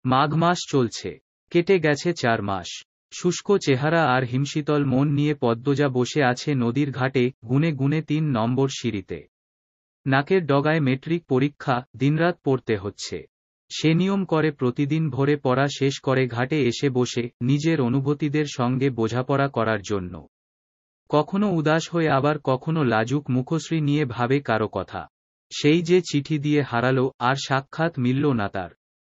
মাঘ মাস চলছে। কেটে গেছে 4 মাস। শুষ্ক চেহারা আর হিমশীতল মন নিয়ে পদ্মজা বসে আছে নদীর ঘাটে, গুনে গুনে 3 নম্বর সিঁড়িতে। নাকের ডগায় মেট্রিক পরীক্ষা, দিনরাত পড়তে হচ্ছে। সে নিয়ম করে প্রতিদিন ভোরে পড়া শেষ করে ঘাটে এসে বসে, নিজের অনুভূতিদের সঙ্গে বোঝাপড়া করার জন্য। কখনো উদাস হয়ে আবার কখনো লাজুক মুখশ্রী নিয়ে ভাবে কারো কথা। সেই যে চিঠি দিয়ে হারালো, আর সাক্ষাৎ মিলল না তার।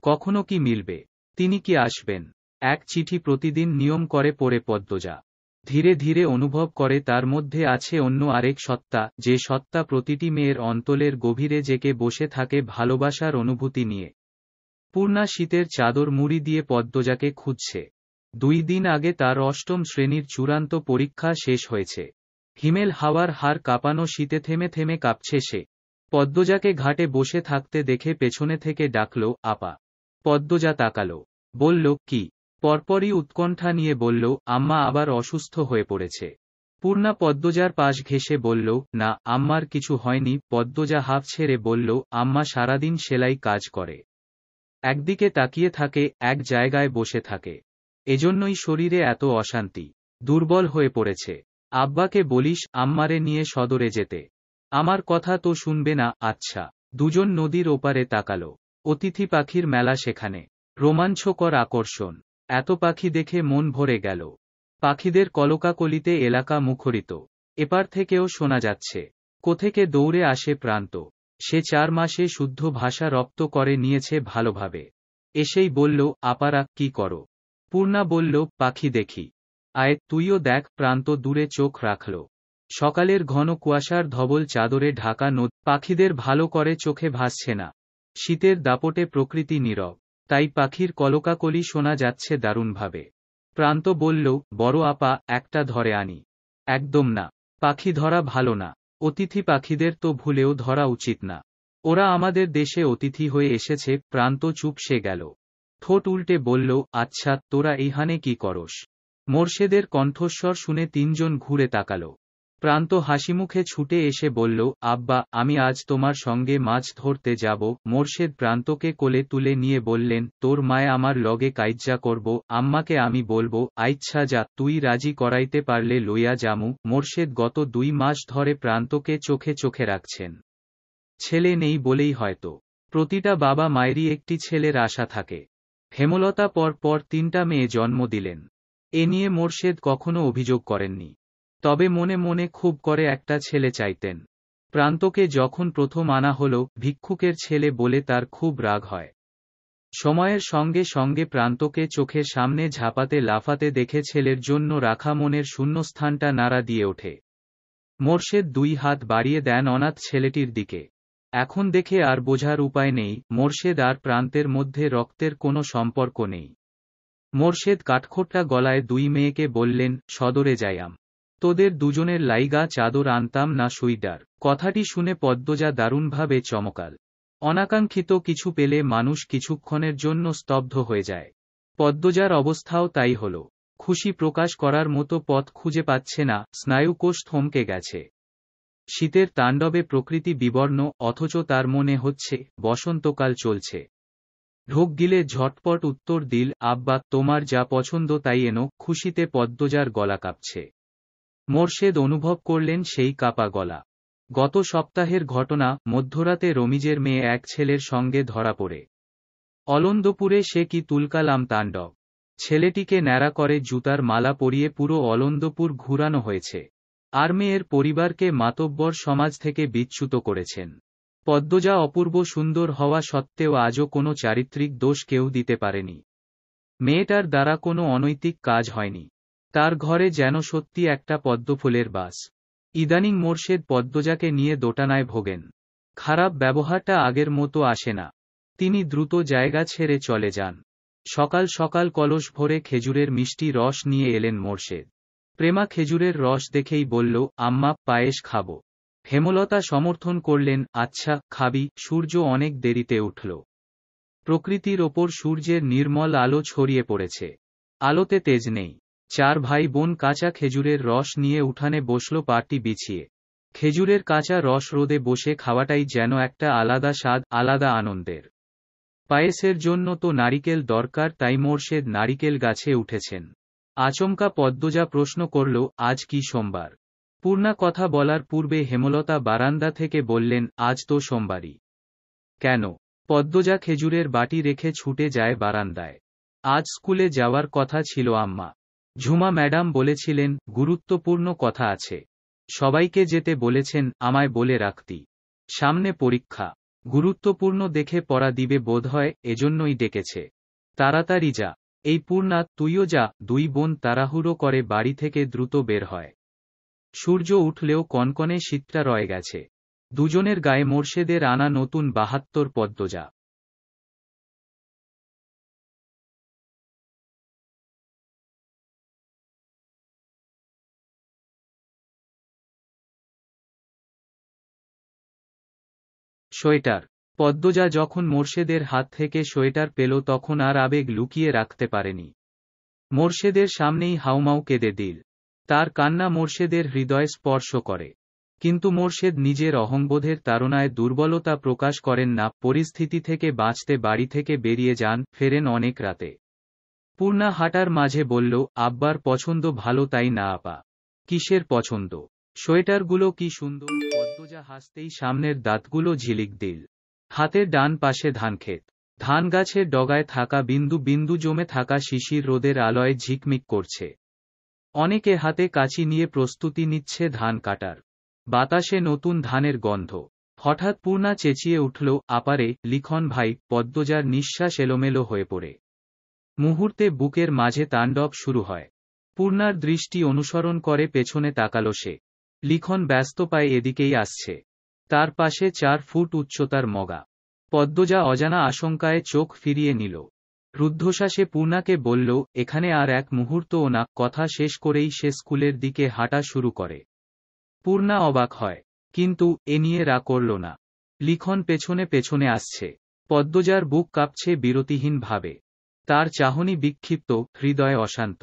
কখনো কি মিলবে? তিনি কি আসবেন? এক চিঠি প্রতিদিন নিয়ম করে পড়ে পদ্মজা। ধীরে ধীরে অনুভব করে তার মধ্যে আছে অন্য আরেক সত্তা, যে সত্তা প্রতিটি মেয়ের অন্তলের গভীরে জেগে বসে থাকে ভালোবাসার অনুভূতি নিয়ে। পূর্ণা শীতের চাদর মুড়ি দিয়ে পদ্মজাকে খুঁজছে। 2 দিন আগে তার 8ম শ্রেণীর চূড়ান্ত পরীক্ষা শেষ হয়েছে। হিমেল হাওয়ার হাড় কাঁপানো শীতে থেমে থেমে কাঁপছে সে। পদ্মজাকে ঘাটে বসে থাকতে দেখে পেছনে থেকে ডাকল, আপা। পদ্মজা তাকালো। বলল, কি? পরপরই উৎকণ্ঠা নিয়ে বলল, আম্মা আবার অসুস্থ হয়ে পড়েছে। পূর্ণা পদ্মজার পাশ ঘেঁষে বলল, না, আম্মার কিছু হয়নি। পদ্মজা হাঁফ ছেড়ে বলল, আম্মা সারাদিন সেলাই কাজ করে। একদিকে তাকিয়ে থাকে, এক জায়গায় বসে থাকে। এজন্যই শরীরে এত অশান্তি। দুর্বল হয়ে পড়েছে। আব্বাকে বলিস আম্মারে নিয়ে সদরে যেতে। আমার কথা তো শুনবে না। আচ্ছা। দুজন নদীর ওপারে তাকালো। অতিথি পাখির মেলা সেখানে। রোমাঞ্চকর আকর্ষণ। এত পাখি দেখে মন ভরে গেল। পাখিদের কলকাকলিতে এলাকা মুখরিত। এপার থেকেও শোনা যাচ্ছে। কোথেকে দৌড়ে আসে প্রান্ত। সে 4 মাসে শুদ্ধ ভাষা রপ্ত করে নিয়েছে ভালোভাবে। এসেই বলল, আপারা কি করো? পূর্ণা বলল, পাখি দেখি। আয়, তুইও দেখ। প্রান্ত দূরে চোখ রাখল। সকালের ঘন কুয়াশার ধবল চাদরে ঢাকা নদ। পাখিদের ভালো করে চোখে ভাসছে না। শীতের দাপটে প্রকৃতি নীরব। তাই পাখির কলকাকলি শোনা যাচ্ছে দারুণভাবে। প্রান্ত বলল, বড় আপা, একটা ধরে আনি। একদম না। পাখি ধরা ভালো না। অতিথি পাখিদের তো ভুলেও ধরা উচিত না। ওরা আমাদের দেশে অতিথি হয়ে এসেছে। প্রান্ত চুপসে গেল। ঠোঁট উল্টে বলল, আচ্ছা, তোরা এইখানে কি করস? মোর্শেদের কণ্ঠস্বর শুনে 3 জন ঘুরে তাকাল। প্রান্ত হাসিমুখে ছুটে এসে বলল, আব্বা, আমি আজ তোমার সঙ্গে মাছ ধরতে যাব। মোর্শেদ প্রান্তকে কোলে তুলে নিয়ে বললেন, তোর মায় আমার লগে কাইজ্জা করব, আম্মাকে আমি বলবো। আইচ্ছা যা, তুই রাজি করাইতে পারলে লইয়া যামু। মোর্শেদ গত 2 মাস ধরে প্রান্তকে চোখে চোখে রাখছেন। ছেলে নেই বলেই হয়তো। প্রতিটা বাবা মায়েরই একটি ছেলের আশা থাকে। হেমলতা পর পর 3টা মেয়ে জন্ম দিলেন। এ নিয়ে মোর্শেদ কখনো অভিযোগ করেননি। তবে মনে মনে খুব করে একটা ছেলে চাইতেন। প্রান্তকে যখন প্রথম আনা হলো, ভিক্ষুকের ছেলে বলে তার খুব রাগ হয়। সময়ের সঙ্গে সঙ্গে প্রান্তকে চোখের সামনে ঝাঁপাতে লাফাতে দেখে ছেলের জন্য রাখা মনের শূন্যস্থানটা নাড়া দিয়ে ওঠে। মোর্শেদ 2 হাত বাড়িয়ে দেন অনাথ ছেলেটির দিকে। এখন দেখে আর বোঝার উপায় নেই, মোর্শেদ আর প্রান্তের মধ্যে রক্তের কোনো সম্পর্ক নেই। মোর্শেদ কাঠখোট্টা গলায় 2 মেয়েকে বললেন, সদরে যাইয়াম। তোদের দুজনের লাইগা চাদর আনতাম না সুইডার। কথাটি শুনে পদ্মজা দারুণভাবে চমকাল। অনাকাঙ্ক্ষিত কিছু পেলে মানুষ কিছুক্ষণের জন্য স্তব্ধ হয়ে যায়। পদ্মজার অবস্থাও তাই হল। খুশি প্রকাশ করার মতো পথ খুঁজে পাচ্ছে না, স্নায়ুকোষ থমকে গেছে। শীতের তাণ্ডবে প্রকৃতি বিবর্ণ, অথচ তার মনে হচ্ছে বসন্তকাল চলছে। ঢোক গিলে ঝটপট উত্তর দিল, আব্বা, তোমার যা পছন্দ তাই এনো। খুশিতে পদ্মজার গলা কাঁপছে। মোর্শেদ অনুভব করলেন সেই কাপা গলা। গত সপ্তাহের ঘটনা, মধ্যরাতে রমিজের মেয়ে এক ছেলের সঙ্গে ধরা পড়ে। অলন্দপুরে সে কি তুলকালাম তাণ্ডব। ছেলেটিকে ন্যাড়া করে জুতার মালা পরিয়ে পুরো অলন্দপুর ঘুরানো হয়েছে। আর মেয়ের পরিবারকে মাতব্বর সমাজ থেকে বিচ্যুত করেছেন। পদ্মজা অপূর্ব সুন্দর হওয়া সত্ত্বেও আজও কোনো চারিত্রিক দোষ কেউ দিতে পারেনি। মেয়েটার দ্বারা কোনো অনৈতিক কাজ হয়নি। তার ঘরে যেন সত্যি একটা পদ্মফুলের বাস। ইদানিং মোর্শেদ পদ্মজাকে নিয়ে দোটানায় ভোগেন। খারাপ ব্যবহারটা আগের মতো আসে না। তিনি দ্রুত জায়গা ছেড়ে চলে যান। সকাল সকাল কলস ভরে খেজুরের মিষ্টি রস নিয়ে এলেন মোর্শেদ। প্রেমা খেজুরের রস দেখেই বলল, আম্মা, পায়েস খাবো। হেমলতা সমর্থন করলেন, আচ্ছা, খাবি। সূর্য অনেক দেরিতে উঠল। প্রকৃতির ওপর সূর্যের নির্মল আলো ছড়িয়ে পড়েছে। আলোতে তেজ নেই। 4 ভাই বোন কাঁচা খেজুরের রস নিয়ে উঠানে বসল পাটি বিছিয়ে। খেজুরের কাঁচা রস রোদে বসে খাওয়াটাই যেন একটা আলাদা স্বাদ, আলাদা আনন্দের। পায়েসের জন্য তো নারিকেল দরকার, তাই মোর্শেদ নারিকেল গাছে উঠেছেন। আচমকা পদ্মজা প্রশ্ন করল, আজ কি সোমবার? পূর্ণা কথা বলার পূর্বে হেমলতা বারান্দা থেকে বললেন, আজ তো সোমবারই। কেন? পদ্মজা খেজুরের বাটি রেখে ছুটে যায় বারান্দায়। আজ স্কুলে যাওয়ার কথা ছিল আম্মা। ঝুমা ম্যাডাম বলেছিলেন, গুরুত্বপূর্ণ কথা আছে। সবাইকে যেতে বলেছেন, আমায় বলে রাখতি। সামনে পরীক্ষা। গুরুত্বপূর্ণ দেখে পড়া দিবে বোধহয়, এজন্যই ডেকেছে। তাড়াতাড়ি যা। এই পূর্ণা, তুইও যা। দুই বোন তাড়াহুড়ো করে বাড়ি থেকে দ্রুত বের হয়। সূর্য উঠলেও কনকনে শীতটা রয়ে গেছে। দুজনের গায়ে মোর্শেদের আনা নতুন ৭২ পদ্মজা। সোয়েটার। পদ্মজা যখন মোর্শেদের হাত থেকে সোয়েটার পেল তখন আর আবেগ লুকিয়ে রাখতে পারেনি। মোর্শেদের সামনেই হাউমাউ কেঁদে দিল। তার কান্না মোর্শেদের হৃদয় স্পর্শ করে। কিন্তু মোর্শেদ নিজের অহংবোধের তাড়নায় দুর্বলতা প্রকাশ করেন না। পরিস্থিতি থেকে বাঁচতে বাড়ি থেকে বেরিয়ে যান, ফেরেন অনেক রাতে। পূর্ণা হাঁটার মাঝে বলল, আব্বার পছন্দ ভালো তাই না আপা? কিসের পছন্দ? সোয়েটারগুলো কি সুন্দর। পদ্মজা হাসতেই সামনের দাঁতগুলো ঝিলিক দিল। হাতের ডান পাশে ধানক্ষেত। ধান গাছের ডগায় থাকা বিন্দু বিন্দু জমে থাকা শিশির রোদের আলোয় ঝিকমিক করছে। অনেকে হাতে কাঁচি নিয়ে প্রস্তুতি নিচ্ছে ধান কাটার। বাতাসে নতুন ধানের গন্ধ। হঠাৎ পূর্ণা চেঁচিয়ে উঠল, আপারে, লিখন ভাই। পদ্মজার নিঃশ্বাস এলোমেলো হয়ে পড়ে। মুহূর্তে বুকের মাঝে তাণ্ডব শুরু হয়। পূর্ণার দৃষ্টি অনুসরণ করে পেছনে তাকালো সে। লিখন ব্যস্ত পায়ে এদিকেই আসছে। তার পাশে ৪ ফুট উচ্চতার মগা। পদ্মজা অজানা আশঙ্কায় চোখ ফিরিয়ে নিল। রুদ্ধশ্বাসে পূর্ণাকে বলল, এখানে আর এক মুহূর্তও না। কথা শেষ করেই সে স্কুলের দিকে হাঁটা শুরু করে। পূর্ণা অবাক হয়, কিন্তু এ নিয়ে রাগ করল না। লিখন পেছনে পেছনে আসছে। পদ্মজার বুক কাঁপছে বিরতিহীন ভাবে। তার চাহনি বিক্ষিপ্ত, হৃদয় অশান্ত।